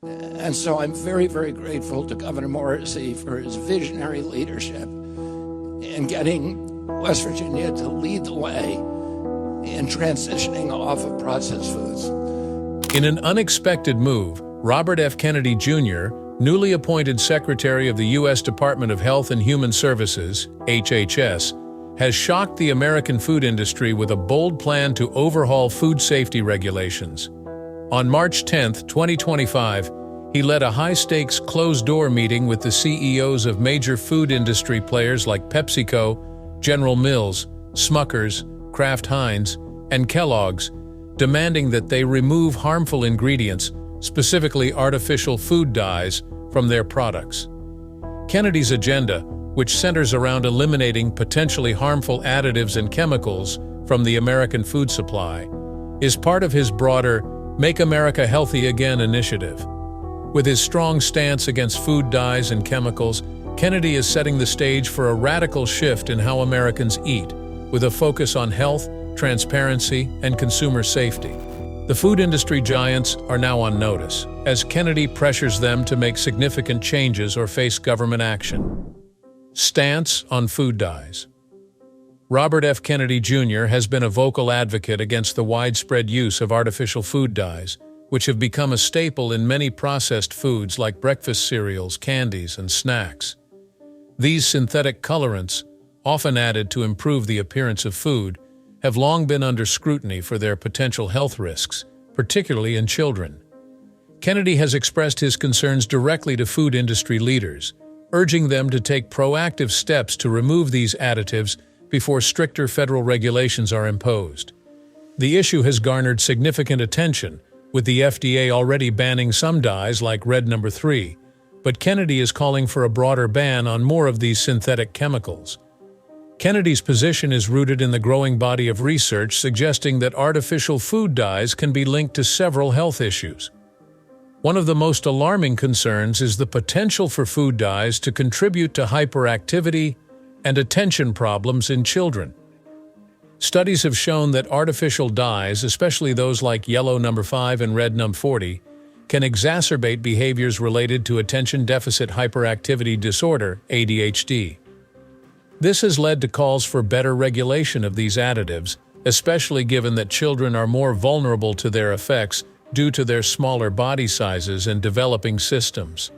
And so I'm very, very grateful to Governor Morrissey for his visionary leadership in getting West Virginia to lead the way in transitioning off of processed foods. In an unexpected move, Robert F. Kennedy Jr., newly appointed Secretary of the U.S. Department of Health and Human Services, HHS, has shocked the American food industry with a bold plan to overhaul food safety regulations. On March 10, 2025, he led a high-stakes closed-door meeting with the CEOs of major food industry players like PepsiCo, General Mills, Smucker's, Kraft Heinz, and Kellogg's, demanding that they remove harmful ingredients, specifically artificial food dyes, from their products. Kennedy's agenda, which centers around eliminating potentially harmful additives and chemicals from the American food supply, is part of his broader Make America Healthy Again initiative. With his strong stance against food dyes and chemicals, Kennedy is setting the stage for a radical shift in how Americans eat, with a focus on health, transparency, and consumer safety. The food industry giants are now on notice, as Kennedy pressures them to make significant changes or face government action. Stance on food dyes. Robert F. Kennedy Jr. has been a vocal advocate against the widespread use of artificial food dyes, which have become a staple in many processed foods like breakfast cereals, candies, and snacks. These synthetic colorants, often added to improve the appearance of food, have long been under scrutiny for their potential health risks, particularly in children. Kennedy has expressed his concerns directly to food industry leaders, urging them to take proactive steps to remove these additives before stricter federal regulations are imposed. The issue has garnered significant attention, with the FDA already banning some dyes like red No. 3, but Kennedy is calling for a broader ban on more of these synthetic chemicals. Kennedy's position is rooted in the growing body of research suggesting that artificial food dyes can be linked to several health issues. One of the most alarming concerns is the potential for food dyes to contribute to hyperactivity and attention problems in children. Studies have shown that artificial dyes, especially those like yellow No. 5 and red No. 40, can exacerbate behaviors related to attention deficit hyperactivity disorder, ADHD. This has led to calls for better regulation of these additives, especially given that children are more vulnerable to their effects due to their smaller body sizes and developing systems.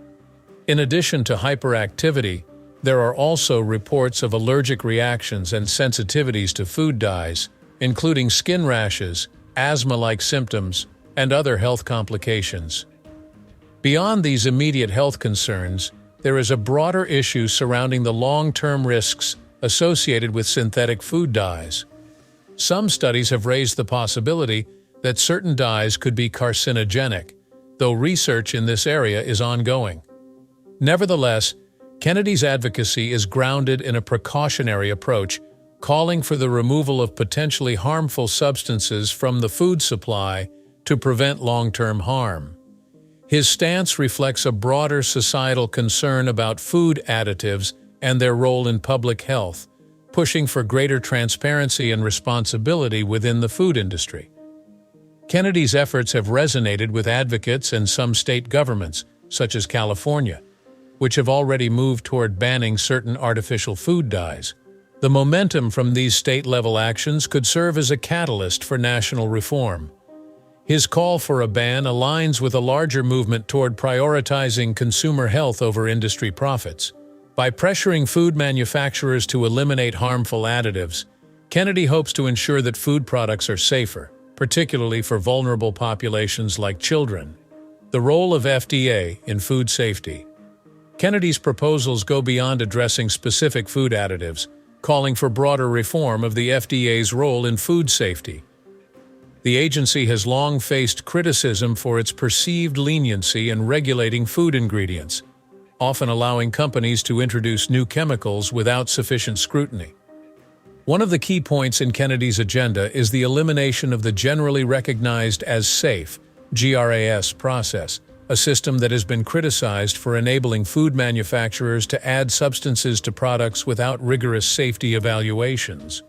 In addition to hyperactivity, there are also reports of allergic reactions and sensitivities to food dyes, including skin rashes, asthma-like symptoms, and other health complications. Beyond these immediate health concerns, there is a broader issue surrounding the long-term risks associated with synthetic food dyes. Some studies have raised the possibility that certain dyes could be carcinogenic, though research in this area is ongoing. Nevertheless, Kennedy's advocacy is grounded in a precautionary approach, calling for the removal of potentially harmful substances from the food supply to prevent long-term harm. His stance reflects a broader societal concern about food additives and their role in public health, pushing for greater transparency and responsibility within the food industry. Kennedy's efforts have resonated with advocates and some state governments, such as California, which have already moved toward banning certain artificial food dyes. The momentum from these state-level actions could serve as a catalyst for national reform. His call for a ban aligns with a larger movement toward prioritizing consumer health over industry profits. By pressuring food manufacturers to eliminate harmful additives, Kennedy hopes to ensure that food products are safer, particularly for vulnerable populations like children. The role of FDA in food safety. Kennedy's proposals go beyond addressing specific food additives, calling for broader reform of the FDA's role in food safety. The agency has long faced criticism for its perceived leniency in regulating food ingredients, often allowing companies to introduce new chemicals without sufficient scrutiny. One of the key points in Kennedy's agenda is the elimination of the generally recognized as safe (GRAS) process, a system that has been criticized for enabling food manufacturers to add substances to products without rigorous safety evaluations.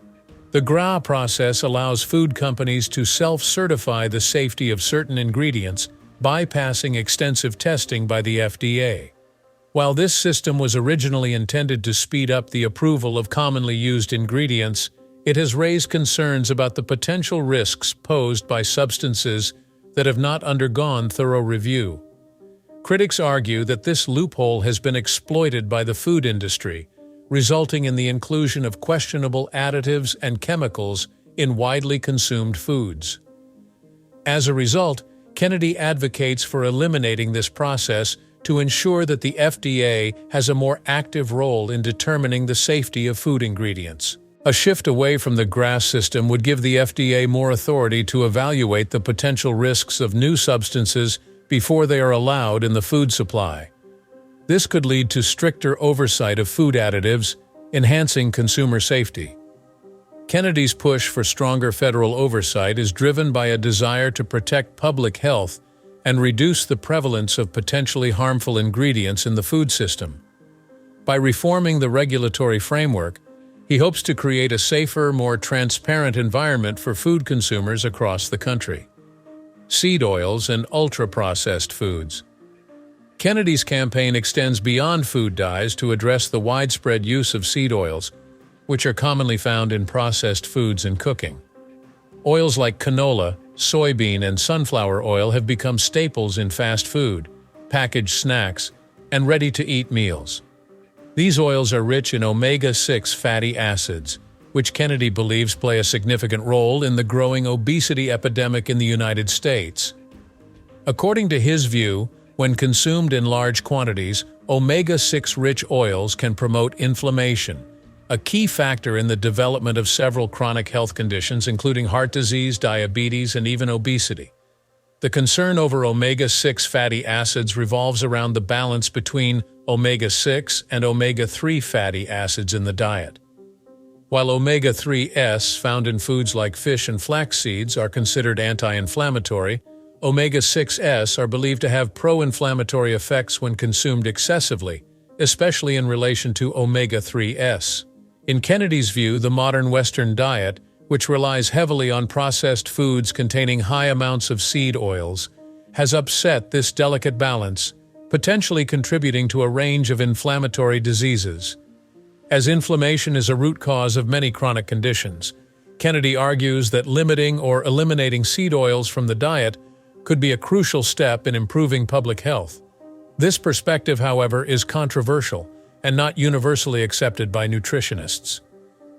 The GRAS process allows food companies to self-certify the safety of certain ingredients bypassing extensive testing by the FDA. While this system was originally intended to speed up the approval of commonly used ingredients, it has raised concerns about the potential risks posed by substances that have not undergone thorough review. Critics argue that this loophole has been exploited by the food industry, resulting in the inclusion of questionable additives and chemicals in widely consumed foods. As a result, Kennedy advocates for eliminating this process to ensure that the FDA has a more active role in determining the safety of food ingredients. A shift away from the GRAS system would give the FDA more authority to evaluate the potential risks of new substances before they are allowed in the food supply. This could lead to stricter oversight of food additives, enhancing consumer safety. Kennedy's push for stronger federal oversight is driven by a desire to protect public health and reduce the prevalence of potentially harmful ingredients in the food system. By reforming the regulatory framework, he hopes to create a safer, more transparent environment for food consumers across the country. Seed oils and ultra-processed foods. Kennedy's campaign extends beyond food dyes to address the widespread use of seed oils, which are commonly found in processed foods and cooking. Oils like canola, soybean, and sunflower oil have become staples in fast food, packaged snacks, and ready-to-eat meals. These oils are rich in omega-6 fatty acids, which Kennedy believes play a significant role in the growing obesity epidemic in the United States. According to his view, when consumed in large quantities, omega-6 rich oils can promote inflammation, a key factor in the development of several chronic health conditions including heart disease, diabetes, and even obesity. The concern over omega-6 fatty acids revolves around the balance between omega-6 and omega-3 fatty acids in the diet. While omega-3s found in foods like fish and flax seeds are considered anti-inflammatory, omega-6s are believed to have pro-inflammatory effects when consumed excessively, especially in relation to omega-3s. In Kennedy's view, the modern Western diet, which relies heavily on processed foods containing high amounts of seed oils, has upset this delicate balance, potentially contributing to a range of inflammatory diseases. As inflammation is a root cause of many chronic conditions, Kennedy argues that limiting or eliminating seed oils from the diet could be a crucial step in improving public health. This perspective, however, is controversial and not universally accepted by nutritionists.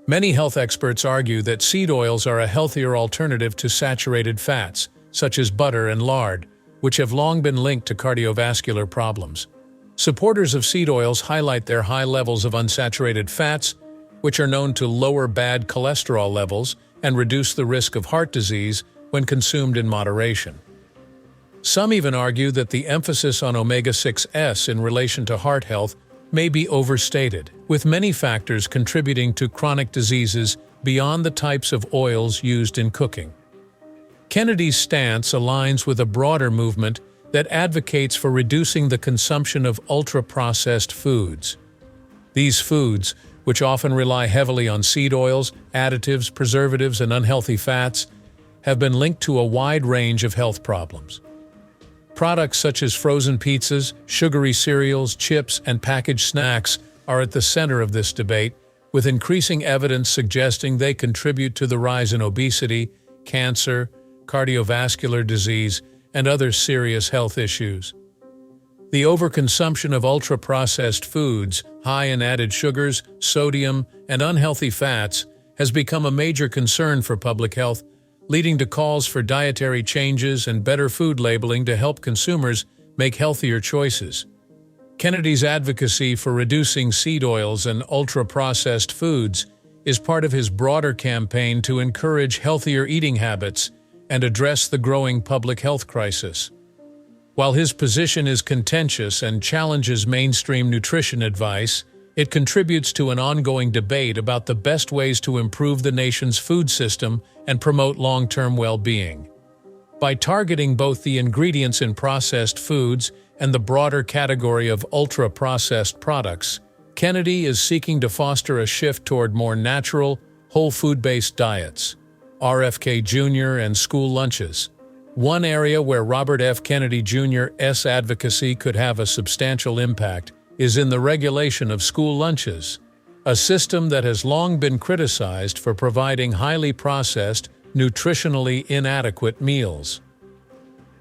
Many health experts argue that seed oils are a healthier alternative to saturated fats, such as butter and lard, which have long been linked to cardiovascular problems. Supporters of seed oils highlight their high levels of unsaturated fats, which are known to lower bad cholesterol levels and reduce the risk of heart disease when consumed in moderation. Some even argue that the emphasis on omega-6s in relation to heart health may be overstated, with many factors contributing to chronic diseases beyond the types of oils used in cooking. Kennedy's stance aligns with a broader movement that advocates for reducing the consumption of ultra-processed foods. These foods, which often rely heavily on seed oils, additives, preservatives, and unhealthy fats, have been linked to a wide range of health problems. Products such as frozen pizzas, sugary cereals, chips, and packaged snacks are at the center of this debate, with increasing evidence suggesting they contribute to the rise in obesity, cancer, cardiovascular disease, and other serious health issues. The overconsumption of ultra-processed foods, high in added sugars, sodium, and unhealthy fats, has become a major concern for public health, leading to calls for dietary changes and better food labeling to help consumers make healthier choices. Kennedy's advocacy for reducing seed oils and ultra-processed foods is part of his broader campaign to encourage healthier eating habits and address the growing public health crisis. While his position is contentious and challenges mainstream nutrition advice, it contributes to an ongoing debate about the best ways to improve the nation's food system and promote long-term well-being. By targeting both the ingredients in processed foods and the broader category of ultra-processed products, Kennedy is seeking to foster a shift toward more natural, whole food-based diets, RFK Jr. and school lunches. One area where Robert F. Kennedy Jr.'s advocacy could have a substantial impact is in the regulation of school lunches, a system that has long been criticized for providing highly processed, nutritionally inadequate meals.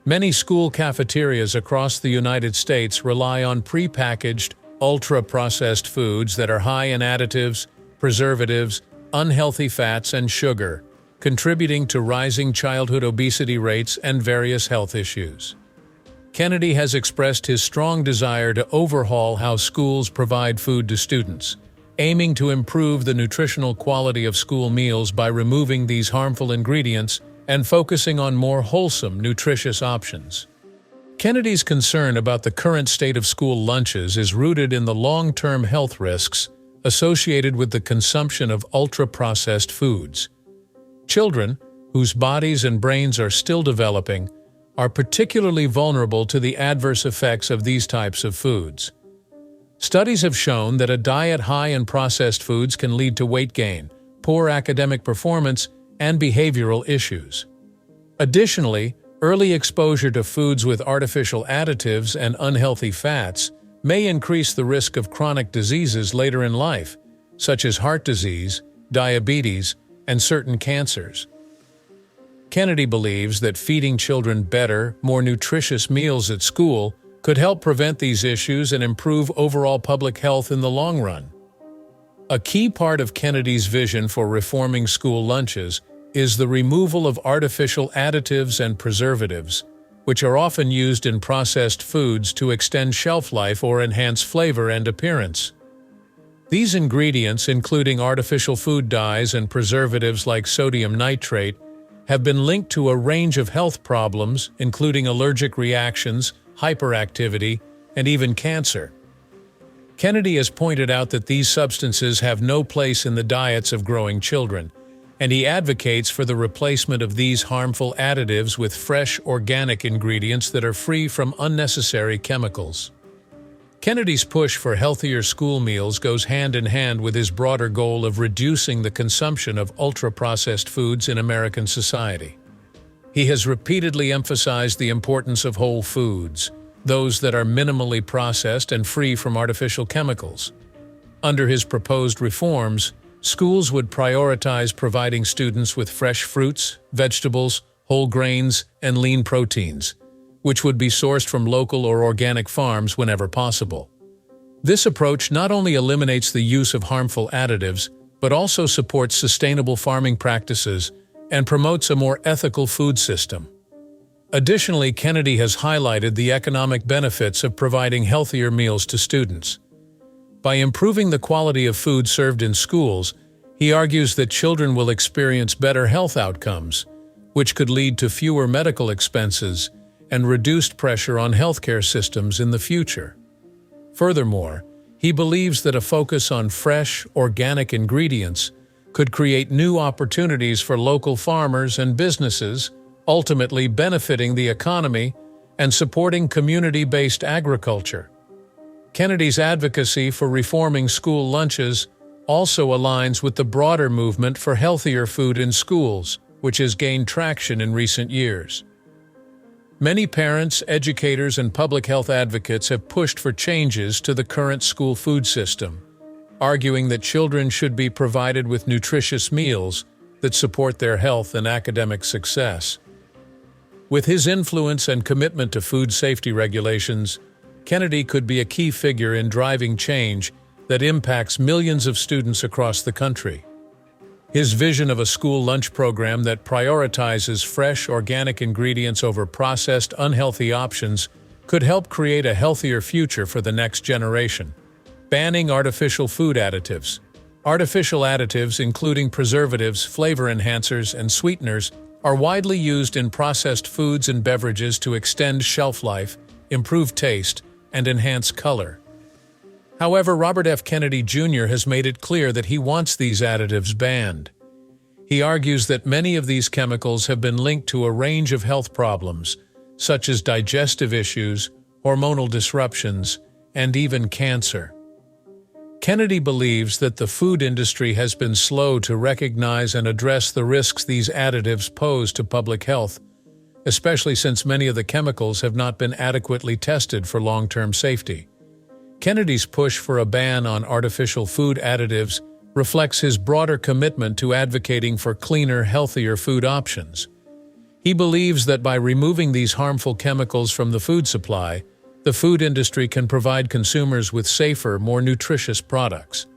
Many school cafeterias across the United States rely on prepackaged, ultra-processed foods that are high in additives, preservatives, unhealthy fats, and sugar, contributing to rising childhood obesity rates and various health issues. Kennedy has expressed his strong desire to overhaul how schools provide food to students, aiming to improve the nutritional quality of school meals by removing these harmful ingredients and focusing on more wholesome, nutritious options. Kennedy's concern about the current state of school lunches is rooted in the long-term health risks associated with the consumption of ultra-processed foods. Children, whose bodies and brains are still developing, are particularly vulnerable to the adverse effects of these types of foods. Studies have shown that a diet high in processed foods can lead to weight gain, poor academic performance, and behavioral issues. Additionally, early exposure to foods with artificial additives and unhealthy fats may increase the risk of chronic diseases later in life, such as heart disease, diabetes, and certain cancers. Kennedy believes that feeding children better, more nutritious meals at school could help prevent these issues and improve overall public health in the long run. A key part of Kennedy's vision for reforming school lunches is the removal of artificial additives and preservatives, which are often used in processed foods to extend shelf life or enhance flavor and appearance. These ingredients, including artificial food dyes and preservatives like sodium nitrate, have been linked to a range of health problems, including allergic reactions, hyperactivity, and even cancer. Kennedy has pointed out that these substances have no place in the diets of growing children, and he advocates for the replacement of these harmful additives with fresh, organic ingredients that are free from unnecessary chemicals. Kennedy's push for healthier school meals goes hand in hand with his broader goal of reducing the consumption of ultra-processed foods in American society. He has repeatedly emphasized the importance of whole foods, those that are minimally processed and free from artificial chemicals. Under his proposed reforms, schools would prioritize providing students with fresh fruits, vegetables, whole grains, and lean proteins, which would be sourced from local or organic farms whenever possible. This approach not only eliminates the use of harmful additives, but also supports sustainable farming practices and promotes a more ethical food system. Additionally, Kennedy has highlighted the economic benefits of providing healthier meals to students. By improving the quality of food served in schools, he argues that children will experience better health outcomes, which could lead to fewer medical expenses and reduced pressure on healthcare systems in the future. Furthermore, he believes that a focus on fresh, organic ingredients could create new opportunities for local farmers and businesses, ultimately benefiting the economy and supporting community-based agriculture. Kennedy's advocacy for reforming school lunches also aligns with the broader movement for healthier food in schools, which has gained traction in recent years. Many parents, educators, and public health advocates have pushed for changes to the current school food system, arguing that children should be provided with nutritious meals that support their health and academic success. With his influence and commitment to food safety regulations, Kennedy could be a key figure in driving change that impacts millions of students across the country. His vision of a school lunch program that prioritizes fresh, organic ingredients over processed, unhealthy options could help create a healthier future for the next generation. Banning artificial food additives. Artificial additives, including preservatives, flavor enhancers, and sweeteners, are widely used in processed foods and beverages to extend shelf life, improve taste, and enhance color. However, Robert F. Kennedy Jr. has made it clear that he wants these additives banned. He argues that many of these chemicals have been linked to a range of health problems, such as digestive issues, hormonal disruptions, and even cancer. Kennedy believes that the food industry has been slow to recognize and address the risks these additives pose to public health, especially since many of the chemicals have not been adequately tested for long-term safety. Kennedy's push for a ban on artificial food additives reflects his broader commitment to advocating for cleaner, healthier food options. He believes that by removing these harmful chemicals from the food supply, the food industry can provide consumers with safer, more nutritious products.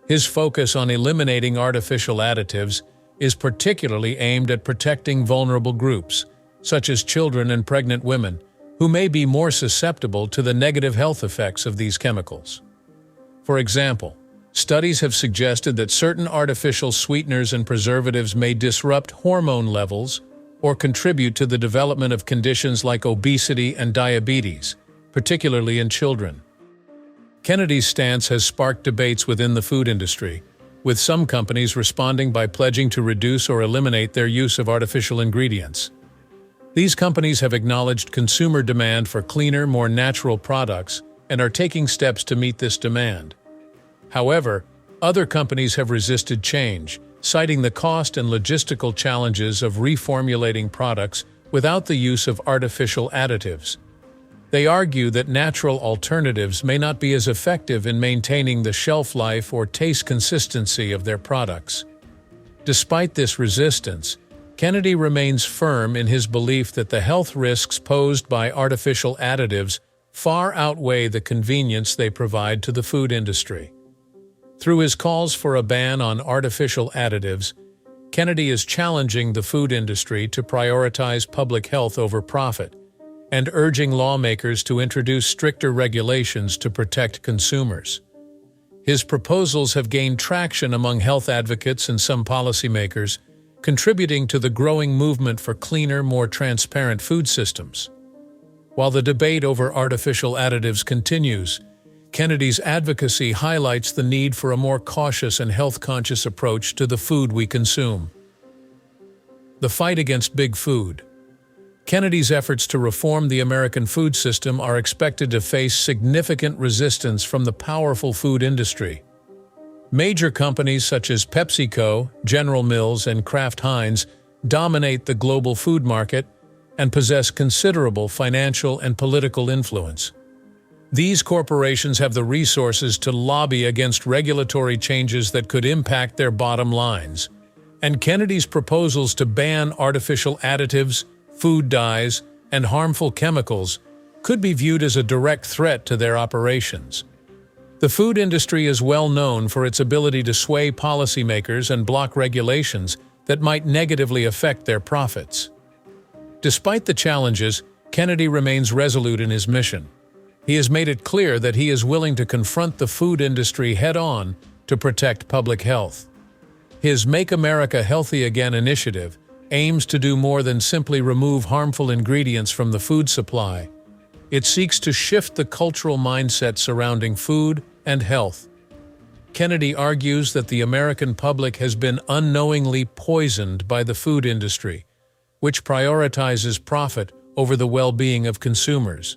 His focus on eliminating artificial additives is particularly aimed at protecting vulnerable groups, such as children and pregnant women, who may be more susceptible to the negative health effects of these chemicals. For example, studies have suggested that certain artificial sweeteners and preservatives may disrupt hormone levels or contribute to the development of conditions like obesity and diabetes, particularly in children. Kennedy's stance has sparked debates within the food industry, with some companies responding by pledging to reduce or eliminate their use of artificial ingredients. These companies have acknowledged consumer demand for cleaner, more natural products and are taking steps to meet this demand. However, other companies have resisted change, citing the cost and logistical challenges of reformulating products without the use of artificial additives. They argue that natural alternatives may not be as effective in maintaining the shelf life or taste consistency of their products. Despite this resistance, Kennedy remains firm in his belief that the health risks posed by artificial additives far outweigh the convenience they provide to the food industry. Through his calls for a ban on artificial additives, Kennedy is challenging the food industry to prioritize public health over profit and urging lawmakers to introduce stricter regulations to protect consumers. His proposals have gained traction among health advocates and some policymakers, contributing to the growing movement for cleaner, more transparent food systems. While the debate over artificial additives continues, Kennedy's advocacy highlights the need for a more cautious and health-conscious approach to the food we consume. The fight against big food. Kennedy's efforts to reform the American food system are expected to face significant resistance from the powerful food industry. Major companies such as PepsiCo, General Mills, and Kraft Heinz dominate the global food market and possess considerable financial and political influence. These corporations have the resources to lobby against regulatory changes that could impact their bottom lines, and Kennedy's proposals to ban artificial additives, food dyes, and harmful chemicals could be viewed as a direct threat to their operations. The food industry is well known for its ability to sway policymakers and block regulations that might negatively affect their profits. Despite the challenges, Kennedy remains resolute in his mission. He has made it clear that he is willing to confront the food industry head-on to protect public health. His Make America Healthy Again initiative aims to do more than simply remove harmful ingredients from the food supply. It seeks to shift the cultural mindset surrounding food and health. Kennedy argues that the American public has been unknowingly poisoned by the food industry, which prioritizes profit over the well-being of consumers.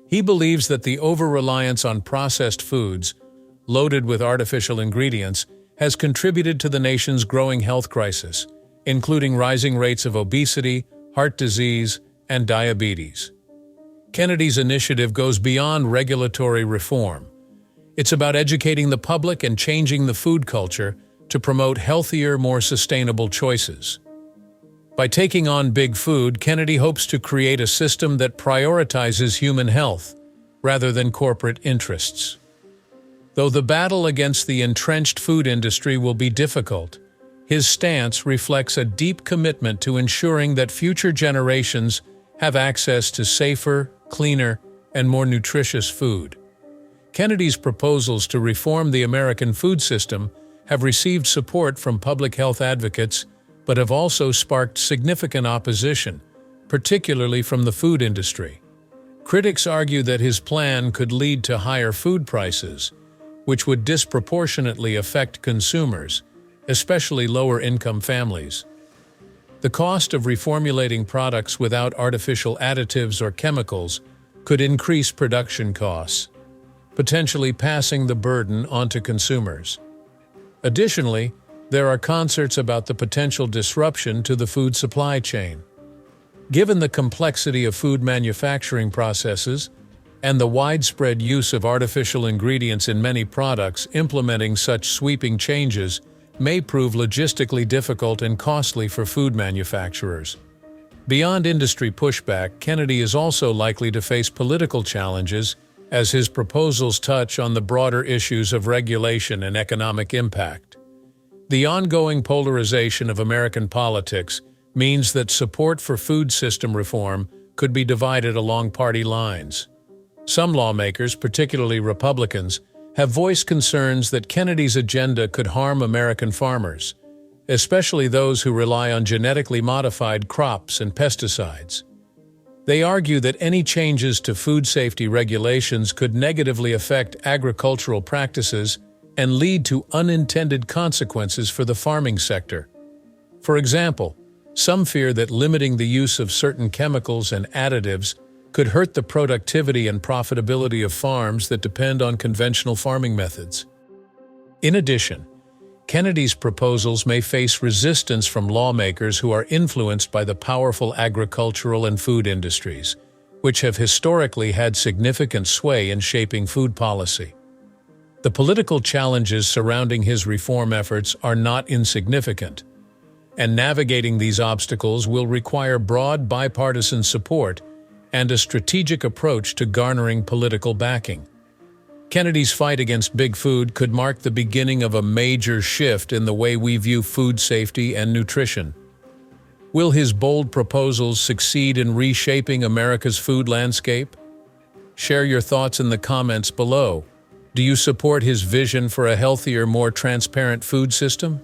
He believes that the over-reliance on processed foods, loaded with artificial ingredients, has contributed to the nation's growing health crisis, including rising rates of obesity, heart disease, and diabetes. Kennedy's initiative goes beyond regulatory reform. It's about educating the public and changing the food culture to promote healthier, more sustainable choices. By taking on big food, Kennedy hopes to create a system that prioritizes human health rather than corporate interests. Though the battle against the entrenched food industry will be difficult, his stance reflects a deep commitment to ensuring that future generations have access to safer, cleaner, and more nutritious food. Kennedy's proposals to reform the American food system have received support from public health advocates, but have also sparked significant opposition, particularly from the food industry. Critics argue that his plan could lead to higher food prices, which would disproportionately affect consumers, especially lower-income families. The cost of reformulating products without artificial additives or chemicals could increase production costs, potentially passing the burden onto consumers. Additionally, there are concerns about the potential disruption to the food supply chain. Given the complexity of food manufacturing processes and the widespread use of artificial ingredients in many products, implementing such sweeping changes may prove logistically difficult and costly for food manufacturers. Beyond industry pushback, Kennedy is also likely to face political challenges as his proposals touch on the broader issues of regulation and economic impact. The ongoing polarization of American politics means that support for food system reform could be divided along party lines. Some lawmakers, particularly Republicans, have voiced concerns that Kennedy's agenda could harm American farmers, especially those who rely on genetically modified crops and pesticides. They argue that any changes to food safety regulations could negatively affect agricultural practices and lead to unintended consequences for the farming sector. For example, some fear that limiting the use of certain chemicals and additives could hurt the productivity and profitability of farms that depend on conventional farming methods. In addition, Kennedy's proposals may face resistance from lawmakers who are influenced by the powerful agricultural and food industries, which have historically had significant sway in shaping food policy. The political challenges surrounding his reform efforts are not insignificant, and navigating these obstacles will require broad bipartisan support and a strategic approach to garnering political backing. Kennedy's fight against big food could mark the beginning of a major shift in the way we view food safety and nutrition. Will his bold proposals succeed in reshaping America's food landscape? Share your thoughts in the comments below. Do you support his vision for a healthier, more transparent food system?